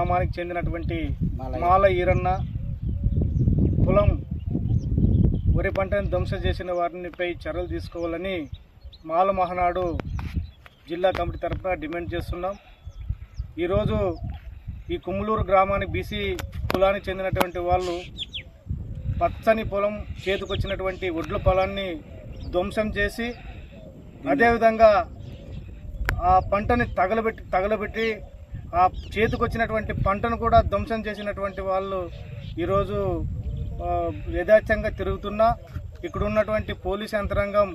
గ్రామానికి చెందినటువంటి మాల ఈరన్న పొలం వరి పంటను ధ్వంసం చేసిన వారినిపై చర్యలు తీసుకోవాలని మాల మహానాడు జిల్లా కమిటీ తరఫున డిమాండ్ చేస్తున్నాం. ఈరోజు ఈ కుమ్ములూరు గ్రామానికి బీసీ కులానికి చెందినటువంటి వాళ్ళు పచ్చని పొలం చేతికొచ్చినటువంటి ఒడ్ల పొలాన్ని ధ్వంసం చేసి అదేవిధంగా ఆ పంటని తగలబెట్టి ఆ చేతికొచ్చినటువంటి పంటను కూడా ధ్వంసం చేసినటువంటి వాళ్ళు ఈరోజు యథార్థంగా తిరుగుతున్నా ఇక్కడ ఉన్నటువంటి పోలీస్ యంత్రాంగం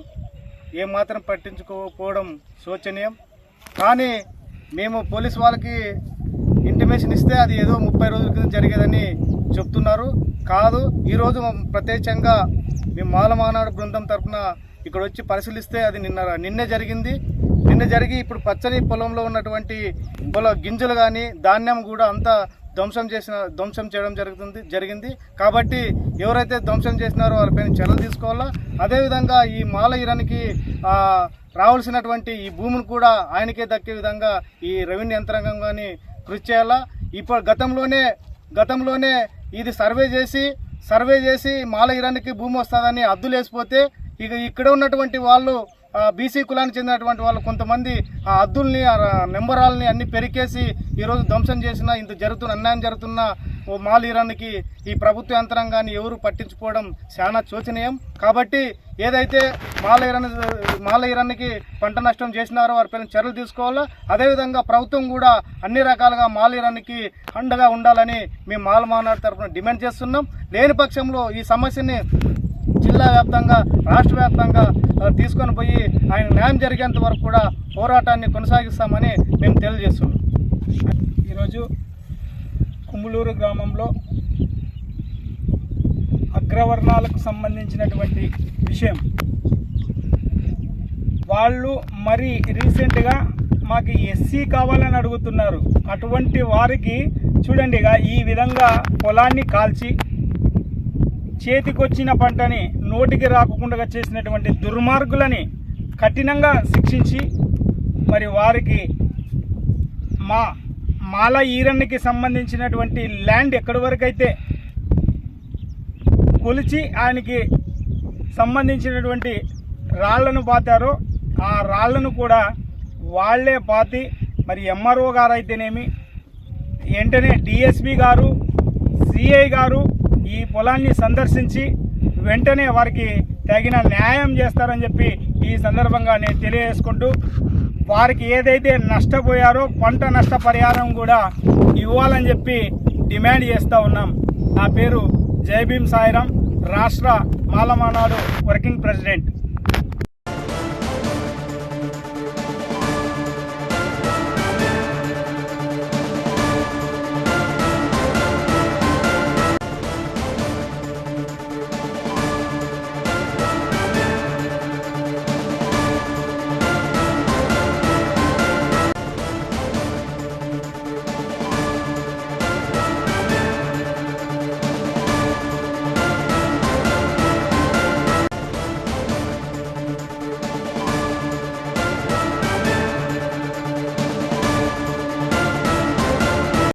ఏమాత్రం పట్టించుకోకపోవడం శోచనీయం. కానీ మేము పోలీస్ వాళ్ళకి ఇంటిమేషన్ ఇస్తే అది ఏదో 30 రోజుల క్రితం జరిగేదని చెప్తున్నారు. కాదు, ఈరోజు ప్రత్యక్షంగా మేము మాల మహానాడు బృందం తరఫున ఇక్కడ వచ్చి పరిశీలిస్తే అది నిన్నే జరిగింది. నిన్న జరిగి ఇప్పుడు పచ్చని పొలంలో ఉన్నటువంటి గింజలు కానీ ధాన్యం కూడా అంతా ధ్వంసం చేయడం జరిగింది. కాబట్టి ఎవరైతే ధ్వంసం చేసినారో వాళ్ళపైన చర్యలు తీసుకోవాలా. అదేవిధంగా ఈ మాల ఈరానికి రావాల్సినటువంటి ఈ భూమిని కూడా ఆయనకే దక్కే విధంగా ఈ రెవెన్యూ యంత్రాంగం కానీ కృషి చేయాలా. ఇప్పుడు గతంలోనే ఇది సర్వే చేసి మాల ఈరానికి భూమి వస్తుందని అద్దులు వేసిపోతే ఇక ఇక్కడ ఉన్నటువంటి వాళ్ళు బీసీ కులానికి చెందినటువంటి వాళ్ళు కొంతమంది ఆ అద్దుల్ని నెంబరాలని అన్ని పెరికేసి ఈరోజు ధ్వంసం చేసిన అన్యాయం జరుగుతున్న ఓ మాల ఈరానికి ఈ ప్రభుత్వ యంత్రాంగాన్ని ఎవరు పట్టించుకోవడం చాలా శోచనీయం. కాబట్టి ఏదైతే మాల ఈరానికి పంట నష్టం చేసినారో వారిపైన చర్యలు తీసుకోవాలా. అదేవిధంగా ప్రభుత్వం కూడా అన్ని రకాలుగా మాల ఈరానికి అండగా ఉండాలని మేము మాల మహానాడు తరఫున డిమాండ్ చేస్తున్నాం. లేని పక్షంలో ఈ సమస్యని జిల్లా వ్యాప్తంగా రాష్ట్ర వ్యాప్తంగా తీసుకొని పోయి ఆయన న్యాయం జరిగేంత వరకు కూడా పోరాటాన్ని కొనసాగిస్తామని మేము తెలియజేస్తున్నాం. ఈరోజు కుమ్ములూరు గ్రామంలో అగ్రవర్ణాలకు సంబంధించినటువంటి విషయం వాళ్ళు మరి రీసెంట్గా మాకు ఎస్సీ కావాలని అడుగుతున్నారు. అటువంటి వారికి చూడండి, ఈ విధంగా పొలాన్ని కాల్చి చేతికొచ్చిన పంటని నోటికి రాకుండా చేసినటువంటి దుర్మార్గులని కఠినంగా శిక్షించి మరి వారికి మాల ఈరన్నకి సంబంధించినటువంటి ల్యాండ్ ఎక్కడి వరకు అయితే కొలిచి ఆయనకి సంబంధించినటువంటి రాళ్లను పాతారో ఆ రాళ్లను కూడా వాళ్లే పాతి మరి ఎంఆర్ఓ గారు అయితేనేమి వెంటనే డిఎస్పి గారు సిఐ గారు ఈ పొలాన్ని సందర్శించి వెంటనే వారికి తగిన న్యాయం చేస్తారని చెప్పి ఈ సందర్భంగా నేను తెలియజేసుకుంటూ వారికి ఏదైతే నష్టపోయారో పంట నష్టపరిహారం కూడా ఇవ్వాలని చెప్పి డిమాండ్ చేస్తూ ఉన్నాం. నా పేరు జై భీమ్ సాయిరాం, రాష్ట్ర మాల మహానాడు వర్కింగ్ ప్రెసిడెంట్.